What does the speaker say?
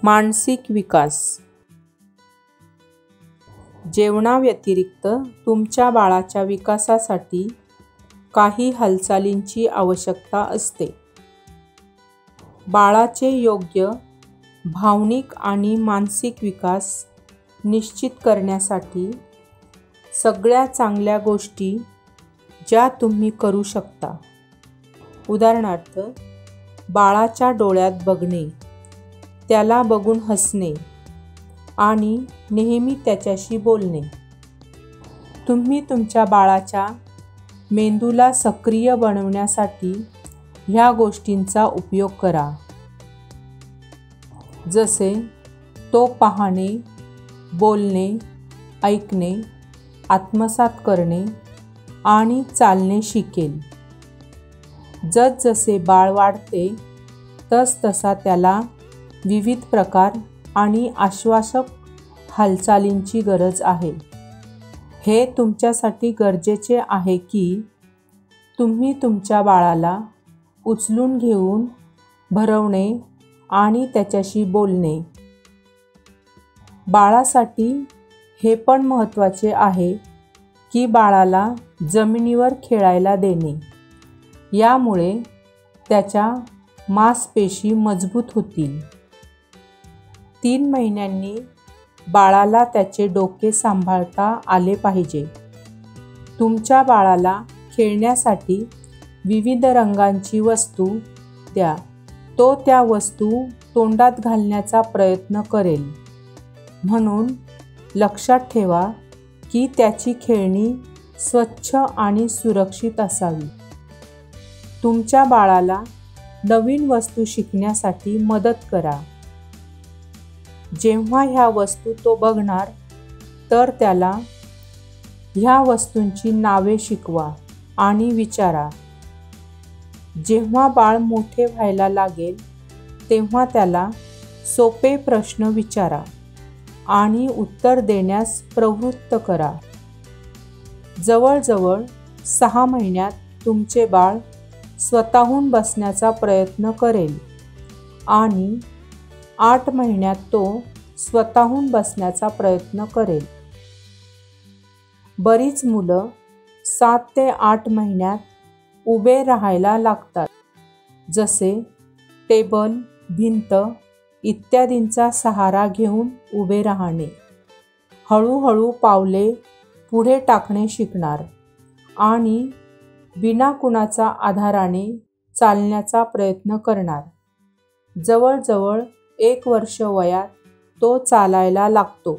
मानसिक विकास. जेवणाव्यतिरिक्त तुमच्या बाळाच्या विकासासाठी काही हालचालींची आवश्यकता असते. बाळाचे योग्य भावनिक आणि मानसिक विकास निश्चित करण्यासाठी सगळ्या चांगल्या गोष्टी ज्या तुम्ही करू शकता. उदाहरणार्थ, बाळाच्या डोळ्यात बघणे, त्याला बघून हसणे आणि नेहमी त्याच्याशी बोलणे. तुम्ही तुमच्या बाळाच्या मेंदूला सक्रिय बनवण्यासाठी ह्या गोष्टींचा उपयोग करा. जसे तो पाहणे, बोलणे, ऐकणे, आत्मसात करणे आणि चालणे शिकेल. जसजसे बाळ वाढते तसतसा त्याला विविध प्रकार आणि आश्वासक हालचालींची गरज आहे. हे तुमच्यासाठी गरजेचे आहे की तुम्ही तुमच्या बाळाला उचलून घेऊन भरवणे आणि त्याच्याशी बोलणे. बाळासाठी हे पण महत्त्वाचे आहे की बाळाला जमिनीवर खेळायला देणे. यामुळे त्याच्या मांसपेशी मजबूत होतील. 3 महिन्यांनी बाळाला त्याचे डोके सांभाळता आले पाहिजे. तुमच्या बाळाला खेळण्यासाठी विविध रंगांची वस्तू द्या. तो त्या वस्तू तोंडात घालण्याचा प्रयत्न करेल. म्हणून लक्षात ठेवा की त्याची खेळणी स्वच्छ आणि सुरक्षित असावी. तुमच्या बाळाला नवीन वस्तू शिकण्यासाठी मदत करा. जेव्हा ह्या वस्तू तो बघणार तर त्याला ह्या वस्तूंची नावे शिकवा आणि विचारा. जेव्हा बाळ मोठे व्हायला लागेल तेव्हा त्याला सोपे प्रश्न विचारा आणि उत्तर देण्यास प्रवृत्त करा. जवळजवळ 6 महिन्यात तुमचे बाळ स्वतःहून बसण्याचा प्रयत्न करेल आणि 8 महिन्यात तो स्वतःहून बसण्याचा प्रयत्न करेल. बरीच मुलं 7 ते 8 महिन्यात उभे राहायला लागतात. जसे टेबल, भिंत इत्यादींचा सहारा घेऊन उभे राहणे. हळूहळू पावले पुढे टाकणे शिकणार आणि बिना कुणाचा आधाराने चालण्याचा प्रयत्न करणार. जवळजवळ 1 वर्ष वयात तो चालायला लागतो.